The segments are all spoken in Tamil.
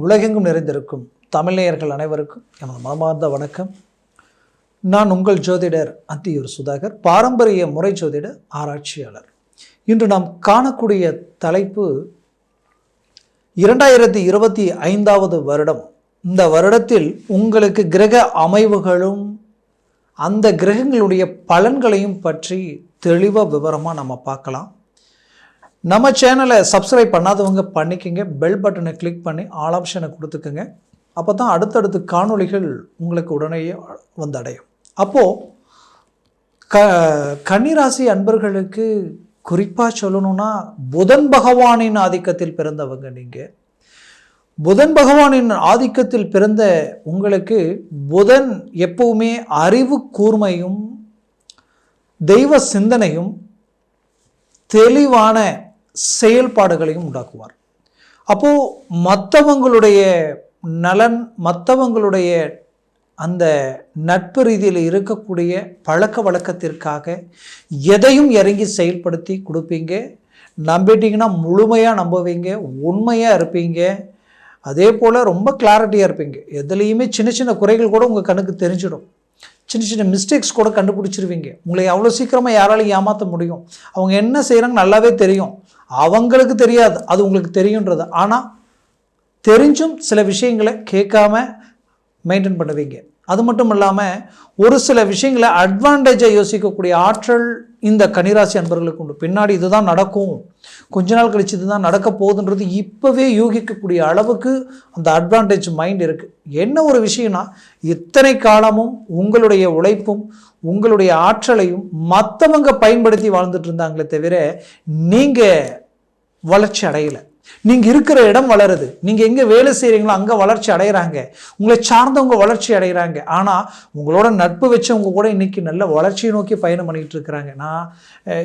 உலகெங்கும் நிறைந்திருக்கும் தமிழ்நேயர்கள் அனைவருக்கும் எனது மனமார்ந்த வணக்கம். நான் உங்கள் ஜோதிடர் அத்தியூர் சுதாகர், பாரம்பரிய முறை ஜோதிட ஆராய்ச்சியாளர். இன்று நாம் காணக்கூடிய தலைப்பு 2025 வருடம். இந்த வருடத்தில் உங்களுக்கு கிரக அமைவுகளும் அந்த கிரகங்களுடைய பலன்களையும் பற்றி தெளிவாக விவரமாக நம்ம பார்க்கலாம். நம்ம சேனலை சப்ஸ்கிரைப் பண்ணாதவங்க பண்ணிக்கங்க, பெல் பட்டனை கிளிக் பண்ணி ஆல் ஆப்ஷனை கொடுத்துக்கோங்க. அப்போ தான் அடுத்தடுத்து காணொளிகள் உங்களுக்கு உடனேயே வந்தடையும். அப்போது கன்னிராசி அன்பர்களுக்கு குறிப்பாக சொல்லணும்னா, புதன் பகவானின் ஆதிக்கத்தில் பிறந்தவங்க நீங்கள். புதன் பகவானின் ஆதிக்கத்தில் பிறந்த உங்களுக்கு புதன் எப்பவுமே அறிவு கூர்மையும் தெய்வ சிந்தனையும் தெளிவான செயல்பாடுகளையும் உண்டாக்குவார். அப்போது மற்றவங்களுடைய நலன், மற்றவங்களுடைய அந்த நட்பு ரீதியில் இருக்கக்கூடிய பழக்க வழக்கத்திற்காக எதையும் இறங்கி செயல்படுத்தி கொடுப்பீங்க. நம்பிட்டீங்கன்னா முழுமையாக நம்புவீங்க, உண்மையாக இருப்பீங்க. அதே போல் ரொம்ப கிளாரிட்டியாக இருப்பீங்க. எதுலேயுமே சின்ன சின்ன குறைகள் கூட உங்கள் கண்ணுக்கு தெரிஞ்சிடும். சின்ன சின்ன மிஸ்டேக்ஸ் கூட கண்டுபிடிச்சிருவீங்க. உங்களை அவ்வளோ சீக்கிரமாக யாராலையும் ஏமாற்ற முடியும். அவங்க என்ன செய்கிறாங்க நல்லாவே தெரியும். அவங்களுக்கு தெரியாது, அது உங்களுக்கு தெரியுன்றது. ஆனால் தெரிஞ்சும் சில விஷயங்களை கேட்காம மெயின்டைன் பண்ணுவீங்க. அது மட்டும் இல்லாமல் ஒரு சில விஷயங்களை அட்வான்டேஜாக யோசிக்கக்கூடிய ஆற்றல் இந்த கன்னிராசி அன்பர்களுக்கு உண்டு. பின்னாடி இதுதான் நடக்கும், கொஞ்ச நாள் கழிச்சு இதுதான் நடக்க போகுதுன்றது இப்போவே யூகிக்கக்கூடிய அளவுக்கு அந்த அட்வான்டேஜ் மைண்ட் இருக்குது. என்ன ஒரு விஷயம்னா, இத்தனை காலமும் உங்களுடைய உழைப்பும் உங்களுடைய ஆற்றலையும் மற்றவங்க பயன்படுத்தி வாழ்ந்துட்டு இருந்தாங்களே தவிர நீங்கள் வளர்ச்சி அடையலை. நீங்கள் இருக்கிற இடம் வளருது, நீங்கள் எங்கே வேலை செய்கிறீங்களோ அங்கே வளர்ச்சி அடைகிறாங்க, உங்களை சார்ந்தவங்க வளர்ச்சி அடைகிறாங்க. ஆனால் உங்களோட நட்பு வச்சவங்க கூட இன்றைக்கி நல்ல வளர்ச்சியை நோக்கி பயணம் பண்ணிகிட்டு இருக்கிறாங்க. நான்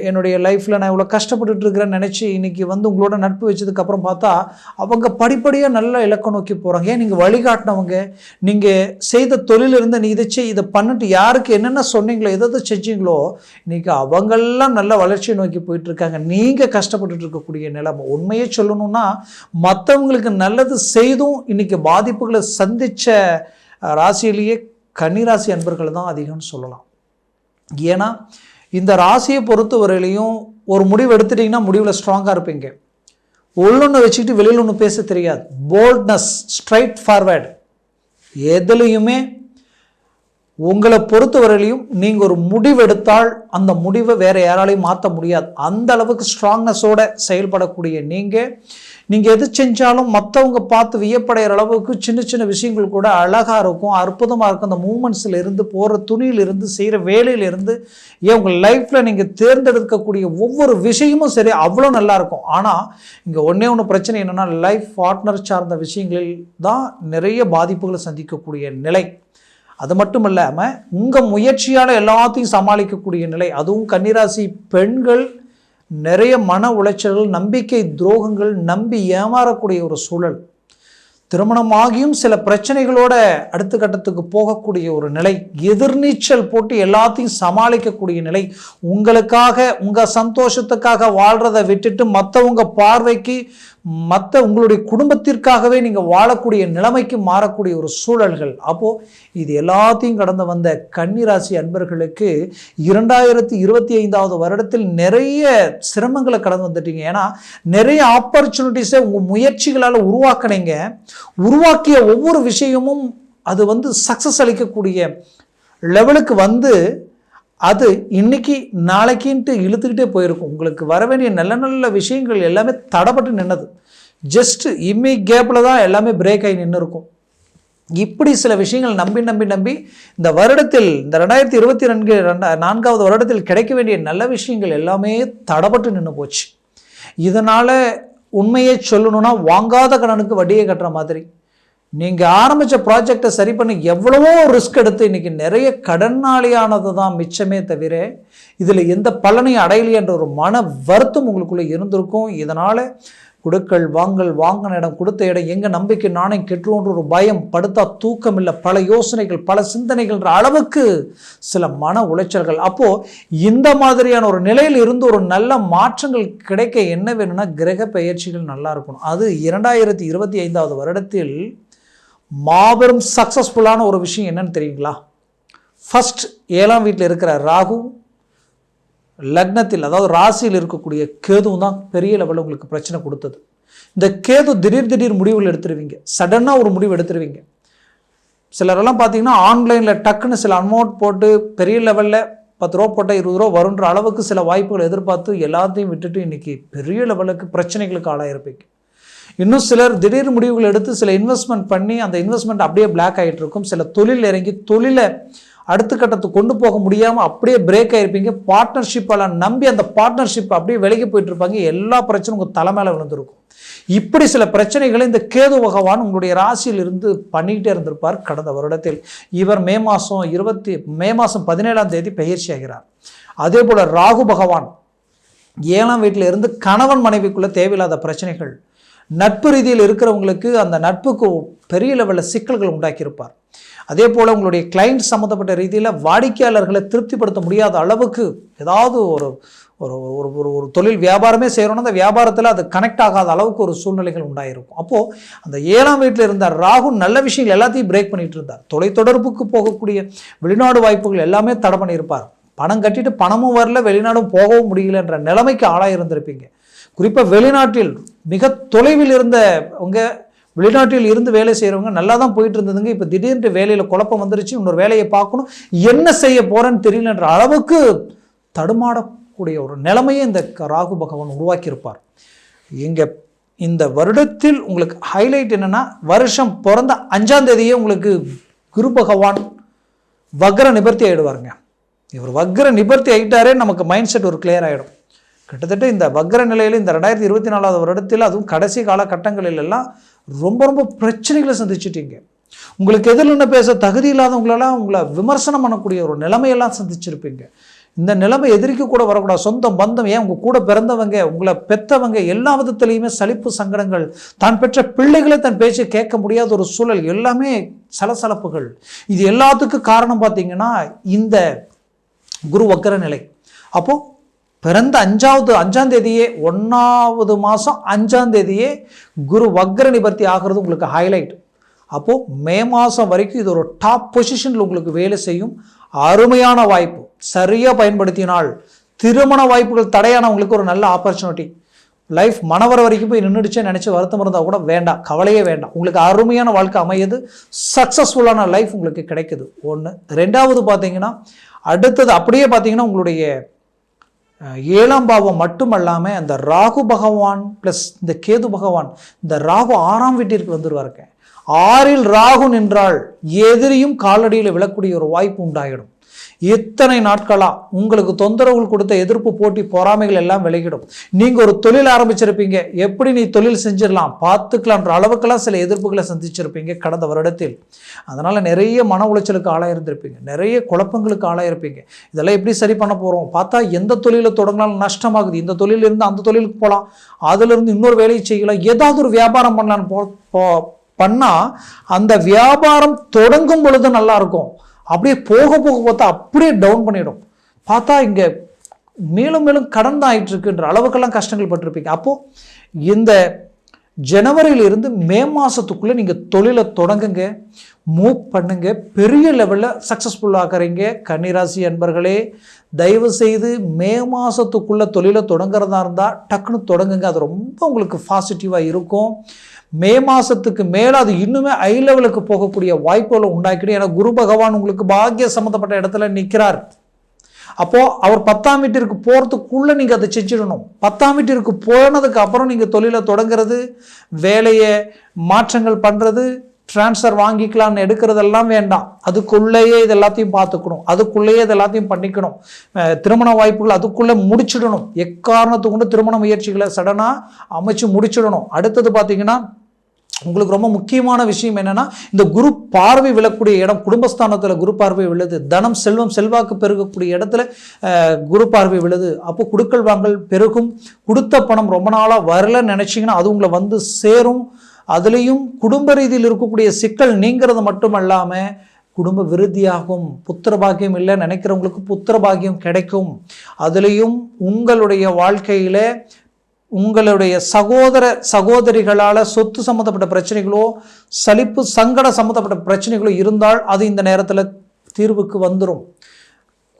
என்னுடைய லைஃப்பில் நான் இவ்வளோ கஷ்டப்பட்டுட்டு இருக்கிறேன்னு நினச்சி இன்றைக்கி உங்களோட நட்பு வச்சதுக்கப்புறம் பார்த்தா அவங்க படிப்படியாக நல்ல இலக்கம் நோக்கி போகிறாங்க. ஏன் நீங்கள் வழிகாட்டினவங்க, நீங்கள் செய்த தொழிலிருந்து நீ இதை பண்ணிட்டு யாருக்கு என்னென்ன சொன்னீங்களோ எதை செஞ்சீங்களோ இன்றைக்கி அவங்கெல்லாம் நல்ல வளர்ச்சியை நோக்கி போயிட்டுருக்காங்க. நீங்கள் கஷ்டப்பட்டுட்டு இருக்கக்கூடிய நிலைமை. உண்மையே சொல்லணும், மற்றவங்களுக்கு நல்லது செய்தும் இன்னைக்கு பாதிப்புகளை சந்திச்ச ராசியிலேயே கன்னிராசி அன்பர்கள் தான் அதிகம்னு சொல்லலாம். ஏன்னா இந்த ராசியை பொறுத்தவரையிலையும் ஒரு முடிவு எடுத்துட்டீங்கன்னா முடிவில் ஸ்ட்ராங்காக இருப்பீங்க. உள்ளொன்று வச்சுக்கிட்டு வெளியில் ஒன்று பேச தெரியாது. Boldness, straight forward. எதுலேயுமே உங்களை பொறுத்தவரையிலையும் நீங்கள் ஒரு முடிவு எடுத்தால் அந்த முடிவை வேறு யாராலையும் மாற்ற முடியாது. அந்த அளவுக்கு ஸ்ட்ராங்னஸோடு செயல்படக்கூடிய நீங்கள் எது செஞ்சாலும் மற்றவங்க பார்த்து வியப்படைகிற அளவுக்கு சின்ன சின்ன விஷயங்கள் கூட அழகாக இருக்கும், அற்புதமாக இருக்கும். அந்த மூமெண்ட்ஸில் இருந்து, போகிற துணியிலிருந்து, செய்கிற வேலையிலிருந்து, ஏன் உங்கள் லைஃப்பில் நீங்கள் தேர்ந்தெடுக்கக்கூடிய ஒவ்வொரு விஷயமும் சரி அவ்வளோ நல்லாயிருக்கும். ஆனால் இங்கே ஒன்று பிரச்சனை என்னென்னா, லைஃப் பார்ட்னர் சார்ந்த விஷயங்களில் தான் நிறைய பாதிப்புகளை சந்திக்கக்கூடிய நிலை. அது மட்டும் இல்லாமல் உங்கள் முயற்சியால் எல்லாத்தையும் சமாளிக்கக்கூடிய நிலை. அதுவும் கன்னிராசி பெண்கள் நிறைய மன உளைச்சல்கள், நம்பிக்கை துரோகங்கள், நம்பி ஏமாறக்கூடிய ஒரு சூழல். திருமணமாகியும் சில பிரச்சனைகளோட அடுத்த கட்டத்துக்கு போகக்கூடிய ஒரு நிலை. எதிர்நீச்சல் போட்டு எல்லாத்தையும் சமாளிக்கக்கூடிய நிலை. உங்களுக்காக, உங்கள் சந்தோஷத்துக்காக வாழ்கிறத விட்டுட்டு மற்றவங்க பார்வைக்கு, மற்ற உங்களுடைய குடும்பத்திற்காகவே நீங்கள் வாழக்கூடிய நிலைமைக்கு மாறக்கூடிய ஒரு சூழல்கள். அப்போது இது எல்லாத்தையும் கடந்து வந்த கன்னிராசி அன்பர்களுக்கு 2025 வருடத்தில் நிறைய சிரமங்களை கடந்து வந்துட்டீங்க. ஏன்னா நிறைய ஆப்பர்ச்சுனிட்டிஸை உங்கள் முயற்சிகளால் உருவாக்குனீங்க. உருவாக்கிய ஒவ்வொரு விஷயமும் அது சக்ஸஸ் அளிக்கக்கூடிய லெவலுக்கு அது இன்னைக்கு நாளைக்குன்ட்டு இழுத்துக்கிட்டே போயிருக்கும். உங்களுக்கு வர வேண்டிய நல்ல நல்ல விஷயங்கள் எல்லாமே தடைப்பட்டு நின்னது. ஜஸ்ட் இம்மி கேப்பில் தான் எல்லாமே பிரேக் ஆகி நின்று இருக்கும். இப்படி சில விஷயங்கள் நம்பி இந்த வருடத்தில், இந்த 2024 வருடத்தில் கிடைக்க வேண்டிய நல்ல விஷயங்கள் எல்லாமே தடைப்பட்டு நின்று போச்சு. இதனால் உண்மையை சொல்லணும்னா, வாங்காத கடனுக்கு வட்டியை கட்டுற மாதிரி நீங்கள் ஆரம்பித்த ப்ராஜெக்டை சரி பண்ணி எவ்வளவோ ரிஸ்க் எடுத்து இன்றைக்கி நிறைய கடனாளியானது தான் மிச்சமே தவிர இதில் எந்த பலனையும் அடையலையன்ற ஒரு மன வருத்தம் உங்களுக்குள்ளே இருந்திருக்கும். இதனால் கொடுக்கல் வாங்கல், வாங்கின இடம், கொடுத்த இடம், எங்க நம்பிக்கை நாணயம் கெட்டுவோன்ற ஒரு பயம், படுத்தா தூக்கம் இல்லை, பல யோசனைகள், பல சிந்தனைகள்ன்ற அளவுக்கு சில மன உளைச்சல்கள். அப்போ இந்த மாதிரியான ஒரு நிலையில் இருந்து ஒரு நல்ல மாற்றங்கள் கிடைக்க என்ன வேணும்னா கிரக பெயர்ச்சிகள் நல்லா இருக்கணும். அது 2025 வருடத்தில் மாபெரும் சக்சஸ்ஃபுல்லான ஒரு விஷயம் என்னன்னு தெரியுங்களா? ஃபர்ஸ்ட் 7ஆம் வீட்டில் இருக்கிற ராகு, லக்னத்தில் அதாவது ராசியில் இருக்கக்கூடிய கேதுவும் தான் பெரிய லெவலில் உங்களுக்கு பிரச்சனை கொடுத்தது. இந்த கேது திடீர் முடிவுகள் எடுத்துருவீங்க, சடனாக ஒரு முடிவு எடுத்துருவீங்க. சிலரெல்லாம் பார்த்தீங்கன்னா ஆன்லைனில் டக்குன்னு சில அமௌண்ட் போட்டு பெரிய லெவலில் 10 ரூபா போட்டால் 20 ரூபா வருன்ற அளவுக்கு சில வாய்ப்புகள் எதிர்பார்த்து எல்லாத்தையும் விட்டுட்டு இன்றைக்கி பெரிய லெவலுக்கு பிரச்சனைகளுக்கு ஆளாயிருப்பீங்க. இன்னும் சிலர் திடீர் முடிவுகள் எடுத்து சில இன்வெஸ்ட்மெண்ட் பண்ணி அந்த இன்வெஸ்ட்மெண்ட் அப்படியே பிளாக் ஆகிட்டு இருக்கும். சில தொழில் இறங்கி தொழிலை அடுத்த கட்டத்துக்கு கொண்டு போக முடியாமல் அப்படியே பிரேக் ஆகிருப்பீங்க. பார்ட்னர்ஷிப்பெல்லாம் நம்பி அந்த பார்ட்னர்ஷிப் அப்படியே விலகி போயிட்டு இருப்பாங்க. எல்லா பிரச்சனையும் உங்கள் தலை மேலே விழுந்திருக்கும். இப்படி சில பிரச்சனைகளை இந்த கேது பகவான் உங்களுடைய ராசியில் இருந்து பண்ணிக்கிட்டே இருந்திருப்பார் கடந்த வருடத்தில். இவர் மே மாதம் 17ஆம் தேதி பயிற்சி ஆகிறார். அதே போல் ராகு பகவான் 7ஆம் வீட்டில் இருந்து கணவன் மனைவிக்குள்ள தேவையில்லாத பிரச்சனைகள், நட்பு ரீதியில் இருக்கிறவங்களுக்கு அந்த நட்புக்கு பெரிய லெவலில் சிக்கல்கள் உண்டாக்கியிருப்பார். அதே போல் உங்களுடைய கிளைண்ட் சம்மந்தப்பட்ட ரீதியில் வாடிக்கையாளர்களை திருப்திப்படுத்த முடியாத அளவுக்கு ஏதாவது ஒரு ஒரு தொழில் வியாபாரமே செய்கிறோன்னா அந்த வியாபாரத்தில் அது கனெக்ட் ஆகாத அளவுக்கு ஒரு சூழ்நிலைகள் உண்டாயிருக்கும். அப்போது அந்த 7ஆம் வீட்டில் இருந்த ராகு நல்ல விஷயங்கள் எல்லாத்தையும் பிரேக் பண்ணிட்டு இருந்தார். தொலைத்தொடர்புக்கு போகக்கூடிய வெளிநாடு வாய்ப்புகள் எல்லாமே தடை பண்ணியிருப்பார். பணம் கட்டிட்டு பணமும் வரல, வெளிநாடும் போகவும் முடியலன்ற நிலைமைக்கு ஆளாயிருந்திருப்பீங்க. குறிப்பாக வெளிநாட்டில் மிக தொலைவில் இருந்தவங்க, வெளிநாட்டில் இருந்து வேலை செய்கிறவங்க நல்லா தான் போயிட்டு இருந்ததுங்க. இப்போ திடீர்னு வேலையில் குழப்பம் வந்துருச்சு, இன்னொரு வேலையை பார்க்கணும், என்ன செய்ய போகிறேன்னு தெரியலன்ற அளவுக்கு தடுமாடக்கூடிய ஒரு நிலைமையை இந்த ராகு பகவான் உருவாக்கியிருப்பார். இங்கே இந்த வருடத்தில் உங்களுக்கு ஹைலைட் என்னென்னா, வருஷம் பிறந்த 5ஆம் தேதியே உங்களுக்கு குரு பகவான் வக்ர நிவர்த்தி ஆகிடுவாருங்க. இவர் வக்ர நிவர்த்தி ஆகிட்டாரே நமக்கு மைண்ட் செட் ஒரு கிளியர் ஆகிடும். கிட்டத்தட்ட இந்த வக்ர நிலையில் இந்த 2024 வருடத்தில், அதுவும் கடைசி காலகட்டங்களில் எல்லாம் ரொம்ப பிரச்சனைகளை சந்திச்சிட்டீங்க. உங்களுக்கு எதிரில் பேச தகுதி இல்லாதவங்களெல்லாம் உங்களை விமர்சனம் பண்ணக்கூடிய ஒரு நிலைமையெல்லாம் சந்திச்சிருப்பீங்க. இந்த நிலைமை எதிரிக்க கூட வரக்கூடாது. சொந்தம் பந்தம், ஏன் உங்கள் கூட பிறந்தவங்க, உங்களை பெற்றவங்க, எல்லா விதத்துலேயுமே சலிப்பு சங்கடங்கள், தான் பெற்ற பிள்ளைகளை தன் பேச்சை கேட்க முடியாத ஒரு சூழல், எல்லாமே சலசலப்புகள். இது எல்லாத்துக்கும் காரணம் பார்த்தீங்கன்னா இந்த குரு வக்ர நிலை. அப்போது பிறந்த 5ஆம் தேதியே 1ஆவது மாதம் 5ஆம் தேதியே குரு வக்ர நிவர்த்தி ஆகிறது உங்களுக்கு ஹைலைட். அப்போது மே மாதம் வரைக்கும் இது ஒரு டாப் பொசிஷனில் உங்களுக்கு வேலை செய்யும் அருமையான வாய்ப்பு. சரியாக பயன்படுத்தினால் திருமண வாய்ப்புகள் தடையானவங்களுக்கு ஒரு நல்ல ஆப்பர்ச்சுனிட்டி. லைஃப் மனவர வரைக்கும் போய் நின்றுடுச்சே நினச்சி வருத்தம் இருந்தால் கூட வேண்டாம், கவலையே வேண்டாம். உங்களுக்கு அருமையான வாழ்க்கை அமையுது, சக்ஸஸ்ஃபுல்லான லைஃப் உங்களுக்கு கிடைக்குது. ஒன்று. ரெண்டாவது பார்த்தீங்கன்னா, அடுத்தது அப்படியே பார்த்தீங்கன்னா உங்களுடைய 7ஆம் பாவம் மட்டுமல்லாமல் அந்த ராகு பகவான் ப்ளஸ் இந்த கேது பகவான், இந்த ராகு 6ஆம் வீட்டிற்கு வந்துடுவாருங்க. 6இல் ராகு நின்றால் எதிரியும் காலடியில் விழக்கூடிய ஒரு வாய்ப்பு உண்டாகிடும். இத்தனை நாட்களாக உங்களுக்கு தொந்தரவுகள் கொடுத்த எதிர்ப்பு, போட்டி, பொறாமைகள் எல்லாம் விலகிடும். நீங்கள் ஒரு தொழில் ஆரம்பிச்சிருப்பீங்க, எப்படி நீ தொழில் செஞ்சிடலாம் பார்த்துக்கலான்ற அளவுக்கெல்லாம் சில எதிர்ப்புகளை சந்திச்சிருப்பீங்க கடந்த வருடத்தில். அதனால் நிறைய மன உளைச்சலுக்கு ஆளாயிருந்திருப்பீங்க, நிறைய குழப்பங்களுக்கு ஆளாயிருப்பீங்க. இதெல்லாம் எப்படி சரி பண்ண போகிறோம் பார்த்தா எந்த தொழிலை தொடங்கினாலும் நஷ்டமாகுது. இந்த தொழிலிருந்து அந்த தொழிலுக்கு போகலாம், அதிலிருந்து இன்னொரு வேலையை செய்யலாம், ஏதாவது ஒரு வியாபாரம் பண்ணலான்னு பண்ணால் அந்த வியாபாரம் தொடங்கும் பொழுது நல்லா இருக்கும், அப்படியே போக பார்த்தா அப்படியே டவுன் பண்ணிடும். பார்த்தா இங்கே மேலும் கடன் தான் ஆகிட்டு இருக்குன்ற அளவுக்கெல்லாம் கஷ்டங்கள் பட்டிருப்பீங்க. அப்போது இந்த ஜனவரியிலிருந்து மே மாதத்துக்குள்ளே நீங்கள் தொழிலை தொடங்குங்க, மூவ் பண்ணுங்க, பெரிய லெவலில் சக்ஸஸ்ஃபுல்லாகிறீங்க. கன்னிராசி அன்பர்களே, தயவு செய்து மே மாதத்துக்குள்ளே தொழிலை தொடங்குறதா இருந்தால் டக்குன்னு தொடங்குங்க. அது ரொம்ப உங்களுக்கு பாசிட்டிவாக இருக்கும். மே மாதத்துக்கு மேலே அது இன்னுமே ஹை லெவலுக்கு போகக்கூடிய வாய்ப்புகளை உண்டாக்கிடும். ஏன்னா குரு பகவான் உங்களுக்கு பாக்கிய சம்மந்தப்பட்ட இடத்துல நிற்கிறார். அப்போது அவர் 10ஆம் வீட்டிற்கு போகிறதுக்குள்ளே நீங்கள் அதை செஞ்சிடணும். 10ஆம் வீட்டிற்கு போனதுக்கு அப்புறம் நீங்கள் தொழிலை தொடங்கிறது, வேலையை மாற்றங்கள் பண்ணுறது, ட்ரான்ஸ்ஃபர் வாங்கிக்கலான்னு எடுக்கிறதெல்லாம் வேண்டாம். அதுக்குள்ளேயே இது எல்லாத்தையும் பார்த்துக்கணும், அதுக்குள்ளேயே இது எல்லாத்தையும் பண்ணிக்கணும். திருமண வாய்ப்புகள் அதுக்குள்ளே முடிச்சிடணும். எக்காரணத்துக்கு கொண்டு திருமண முயற்சிகளை சடனாக அமைச்சு முடிச்சிடணும். அடுத்தது பார்த்தீங்கன்னா உங்களுக்கு ரொம்ப முக்கியமான விஷயம் என்னன்னா, இந்த குரு பார்வை விழக்கூடிய இடம், குடும்பஸ்தானத்தில் குரு பார்வை விழுது, தனம் செல்வம் செல்வாக்கு பெருகக்கூடிய இடத்துல குரு பார்வை விழுது. அப்போ குடுக்கல் வாங்கல் பெருகும். கொடுத்த பணம் ரொம்ப நாளாக வரலன்னு நினைச்சிங்கன்னா அது உங்களை வந்து சேரும். அதுலேயும் குடும்ப ரீதியில் இருக்கக்கூடிய சிக்கல் நீங்கிறது மட்டும் இல்லாமல் குடும்ப விருத்தியாகும். புத்திர பாக்கியம் இல்லை நினைக்கிறவங்களுக்கு புத்திர பாக்கியம் கிடைக்கும். அதுலேயும் உங்களுடைய வாழ்க்கையில் உங்களுடைய சகோதர சகோதரிகளால் சொத்து சம்மந்தப்பட்ட பிரச்சனைகளோ சலிப்பு சங்கட சம்மந்தப்பட்ட பிரச்சனைகளோ இருந்தால் அது இந்த நேரத்தில் தீர்வுக்கு வந்துடும்.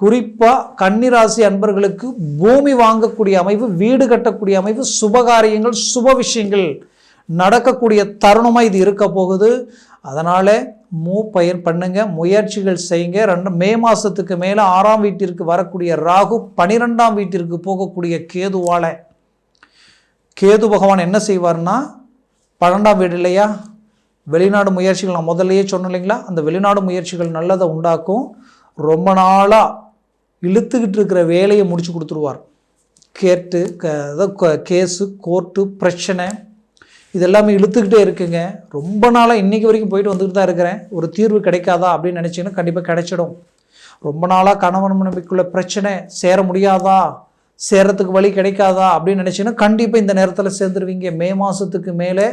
குறிப்பாக கன்னிராசி அன்பர்களுக்கு பூமி வாங்கக்கூடிய அமைவு, வீடு கட்டக்கூடிய அமைவு, சுபகாரியங்கள் சுப விஷயங்கள் நடக்கக்கூடிய தருணமாக இது இருக்க போகுது. அதனால் பயிர் பண்ணுங்க, முயற்சிகள் செய்யுங்க. மே மாதத்துக்கு மேலே 6ஆம் வீட்டிற்கு வரக்கூடிய ராகு 12ஆம் வீட்டிற்கு போகக்கூடிய கேதுவால் கேது பகவான் என்ன செய்வார்னா 12ஆம் வீடு இல்லையா, வெளிநாடு முயற்சிகள் நான் முதல்லையே சொன்னேன் இல்லைங்களா, அந்த வெளிநாடு முயற்சிகள் நல்லதை உண்டாக்கும். ரொம்ப நாளாக இழுத்துக்கிட்டு இருக்கிற வேலையை முடிச்சு கொடுத்துருவார். கேஸு கோர்ட்டு பிரச்சனை இதெல்லாமே இழுத்துக்கிட்டே இருக்குங்க. ரொம்ப நாளாக இன்றைக்கி வரைக்கும் போயிட்டு வந்துக்கிட்டு தான் இருக்கிறேன், ஒரு தீர்வு கிடைக்காதா அப்படின்னு நினச்சிங்கன்னா கண்டிப்பாக கிடைச்சிடும். ரொம்ப நாளாக கணவன் மனைவிக்குள்ள பிரச்சனை, சேர முடியாதா, சேர்றதுக்கு வழி கிடைக்காதா அப்படின்னு நினச்சிங்கன்னா கண்டிப்பாக இந்த நேரத்தில் சேர்ந்துருவீங்க. மே மாதத்துக்கு மேலே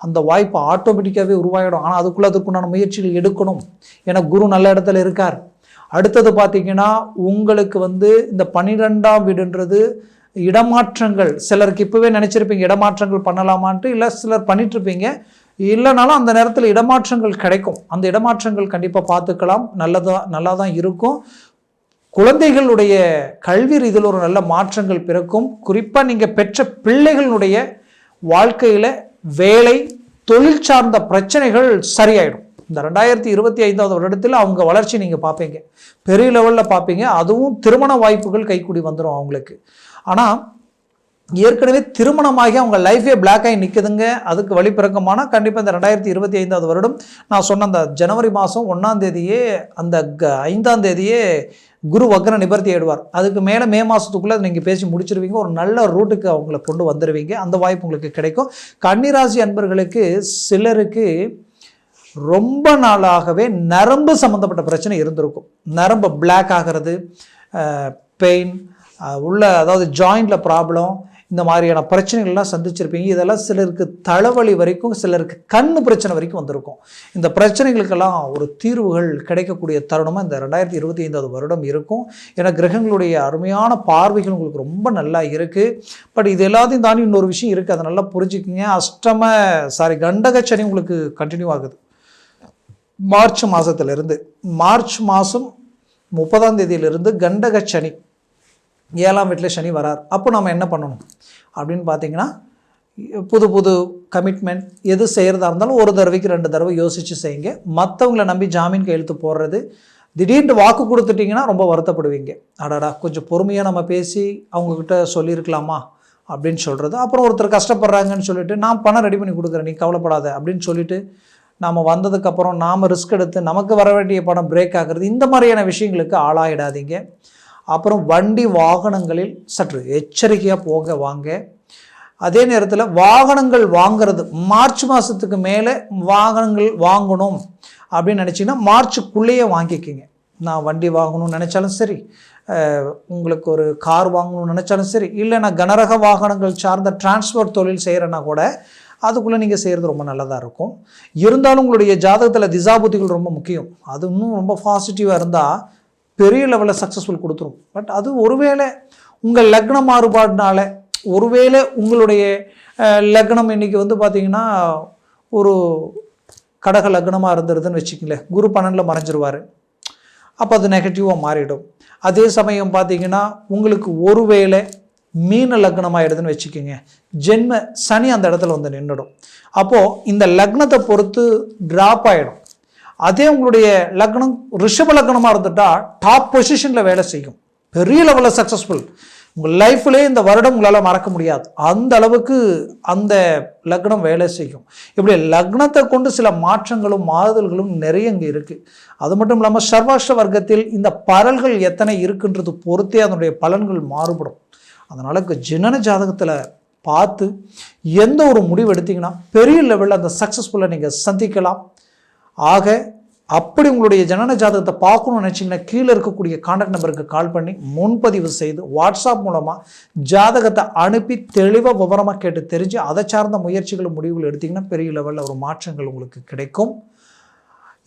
அந்த வாய்ப்பு ஆட்டோமேட்டிக்காகவே உருவாகிடும். ஆனால் அதுக்குள்ளே அதுக்குண்டான முயற்சிகள் எடுக்கணும். ஏன்னா குரு நல்ல இடத்துல இருக்கார். அடுத்தது பார்த்திங்கன்னா உங்களுக்கு வந்து இந்த 12ஆம் வீடுன்றது இடமாற்றங்கள். சிலருக்கு இப்போவே நினச்சிருப்பீங்க இடமாற்றங்கள் பண்ணலாமான்ட்டு, இல்லை சிலர் பண்ணிட்டுருப்பீங்க. இல்லைனாலும் அந்த நேரத்தில் இடமாற்றங்கள் கிடைக்கும். அந்த இடமாற்றங்கள் கண்டிப்பாக பார்த்துக்கலாம், நல்லா தான் இருக்கும். குழந்தைகளுடைய கல்வி ரீதியில் ஒரு நல்ல மாற்றங்கள் பிறக்கும். குறிப்பாக நீங்கள் பெற்ற பிள்ளைகளுடைய வாழ்க்கையில் வேலை தொழில் சார்ந்த பிரச்சனைகள் சரியாயிடும். இந்த 2025 வருடத்தில் அவங்க வளர்ச்சி நீங்கள் பார்ப்பீங்க, பெரிய லெவலில் பார்ப்பீங்க. அதுவும் திருமண வாய்ப்புகள் கைக்கூடி வந்துடும் அவங்களுக்கு. ஆனால் ஏற்கனவே திருமணமாகி அவங்க லைஃபே பிளாக் ஆகி நிற்குதுங்க. அதுக்கு வழிபிறக்கமான கண்டிப்பாக இந்த 2025 வருடம் நான் சொன்ன அந்த ஜனவரி மாதம் 1ஆம் தேதியே அந்த 5ஆம் தேதியே குரு வக்ர நிவர்த்தி ஆயிடுவார். அதுக்கு மேலே மே மாதத்துக்குள்ளே நீங்கள் பேசி முடிச்சிருவீங்க. ஒரு நல்ல ரூட்டுக்கு அவங்கள கொண்டு வந்துடுவீங்க. அந்த வாய்ப்பு உங்களுக்கு கிடைக்கும். கன்னிராசி அன்பர்களுக்கு சிலருக்கு ரொம்ப நாளாகவே நரம்பு சம்மந்தப்பட்ட பிரச்சனை இருந்திருக்கும். நரம்பு பிளாக் ஆகிறது, பெயின் அதாவது ஜாயிண்டில் ப்ராப்ளம், இந்த மாதிரியான பிரச்சனைகள்லாம் சந்திச்சிருப்பீங்க. இதெல்லாம் சிலருக்கு தலைவலி வரைக்கும், சிலருக்கு கண்ணு பிரச்சனை வரைக்கும் வந்திருக்கும். இந்த பிரச்சனைகளுக்கெல்லாம் ஒரு தீர்வுகள் கிடைக்கக்கூடிய தருணமாக இந்த 2025 வருடம் இருக்கும். ஏன்னா கிரகங்களுடைய அருமையான பார்வைகள் உங்களுக்கு ரொம்ப நல்லா இருக்குது. பட் இது எல்லாத்தையும் தாண்டி இன்னொரு விஷயம் இருக்குது, அதை நல்லா புரிஞ்சுக்கிங்க. கண்டக சனி உங்களுக்கு கண்டினியூ ஆகுது மார்ச் மாதத்துலேருந்து. மார்ச் மாதம் 30ஆம் தேதியிலிருந்து கண்டக சனி 7ஆம் வீட்டில் சனி வரார். அப்போ நம்ம என்ன பண்ணணும் அப்படின்னு பார்த்தீங்கன்னா, புது கமிட்மெண்ட் எது செய்கிறதா இருந்தாலும் ஒரு தடவைக்கு 2 தடவை யோசித்து செய்யுங்க. மற்றவங்கள நம்பி ஜாமீன் கையெழுத்து போடுறது, திடீர்னு வாக்கு கொடுத்துட்டிங்கன்னா ரொம்ப வருத்தப்படுவீங்க. அடாடா கொஞ்சம் பொறுமையாக நம்ம பேசி அவங்கக்கிட்ட சொல்லியிருக்கலாமா அப்படின்னு சொல்கிறது. அப்புறம் ஒருத்தர் கஷ்டப்படுறாங்கன்னு சொல்லிட்டு நான் பணம் ரெடி பண்ணி கொடுக்குறேன், நீ கவலைப்படாத அப்படின்னு சொல்லிட்டு நாம் வந்ததுக்கப்புறம் நாம் ரிஸ்க் எடுத்து நமக்கு வர வேண்டிய பணம் பிரேக் ஆகிறது, இந்த மாதிரியான விஷயங்களுக்கு ஆளாயிடாதீங்க. அப்புறம் வண்டி வாகனங்களில் சற்று எச்சரிக்கையாக வாங்க. அதே நேரத்தில் வாகனங்கள் வாங்கிறது மார்ச் மாதத்துக்கு மேலே வாகனங்கள் வாங்கணும் அப்படின்னு நினச்சிங்கன்னா மார்ச்சுக்குள்ளேயே வாங்கிக்கிங்க. நான் வண்டி வாங்கணும்னு நினச்சாலும் சரி, உங்களுக்கு ஒரு கார் வாங்கணும்னு நினச்சாலும் சரி, இல்லை நான் கனரக வாகனங்கள் சார்ந்த டிரான்ஸ்போர்ட் தொழில் செய்கிறேன்னா கூட அதுக்குள்ளே நீங்கள் செய்கிறது ரொம்ப நல்லதாக இருக்கும். இருந்தாலும் உங்களுடைய ஜாதகத்தில் திசாபுத்திகள் ரொம்ப முக்கியம். அது இன்னும் ரொம்ப பாசிட்டிவாக இருந்தால் பெரிய லெவலில் சக்ஸஸ்ஃபுல் கொடுத்துரும். பட் அது ஒருவேளை உங்கள் லக்ன மாறுபாடுனால, ஒருவேளை உங்களுடைய லக்னம் இன்றைக்கி வந்து பார்த்திங்கன்னா ஒரு கடக லக்னமாக இருந்துருதுன்னு வச்சுக்கங்களேன், குரு 12ல் மறைஞ்சிருவார். அப்போ அது நெகட்டிவாக மாறிடும். அதே சமயம் பார்த்திங்கன்னா உங்களுக்கு ஒருவேளை மீன லக்னம் ஆகிடுதுன்னு வச்சுக்கோங்க, ஜென்ம சனி அந்த இடத்துல வந்து நின்றுடும். அப்போது இந்த லக்னத்தை பொறுத்து ட்ராப் ஆகிடும். அதே உங்களுடைய லக்னம் ரிஷப லக்னமாக இருந்துட்டா டாப் பொசிஷனில் வேலை செய்யும், பெரிய லெவலில் சக்ஸஸ்ஃபுல். உங்கள் லைஃப்லேயே இந்த வருடம் உங்களால் மறக்க முடியாது, அந்த அளவுக்கு அந்த லக்னம் வேலை செய்யும். இப்படி லக்னத்தை கொண்டு சில மாற்றங்களும் மாறுதல்களும் நிறைய இங்கே இருக்குது. அது மட்டும் இல்லாமல் சர்வாஷ்ட வர்க்கத்தில் இந்த பலன்கள் எத்தனை இருக்குன்றது பொறுத்தே அதனுடைய பலன்கள் மாறுபடும். அதனால் ஜனன ஜாதகத்தில் பார்த்து எந்த ஒரு முடிவு எடுத்தீங்கன்னா பெரிய லெவலில் அந்த சக்ஸஸ்ஃபுல்லாக நீங்கள் சந்திக்கலாம். ஆக அப்படி உங்களுடைய ஜனன ஜாதகத்தை பார்க்கணும்னு நினச்சிங்கன்னா கீழே இருக்கக்கூடிய கான்டாக்ட் நம்பருக்கு கால் பண்ணி முன்பதிவு செய்து வாட்ஸ்அப் மூலமாக ஜாதகத்தை அனுப்பி தெளிவாக விவரமாக கேட்டு தெரிஞ்சு அதை சார்ந்த முயற்சிகள் முடிவுகள் எடுத்திங்கன்னா பெரிய லெவலில் ஒரு மாற்றங்கள் உங்களுக்கு கிடைக்கும்.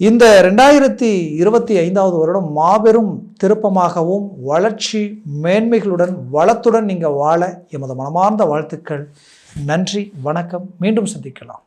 இந்த 2025 வருடம் மாபெரும் திருப்பமாகவும் வளர்ச்சி மேன்மைகளுடன் வளத்துடன் நீங்கள் வாழ எமது மனமார்ந்த வாழ்த்துக்கள். நன்றி, வணக்கம். மீண்டும் சந்திக்கலாம்.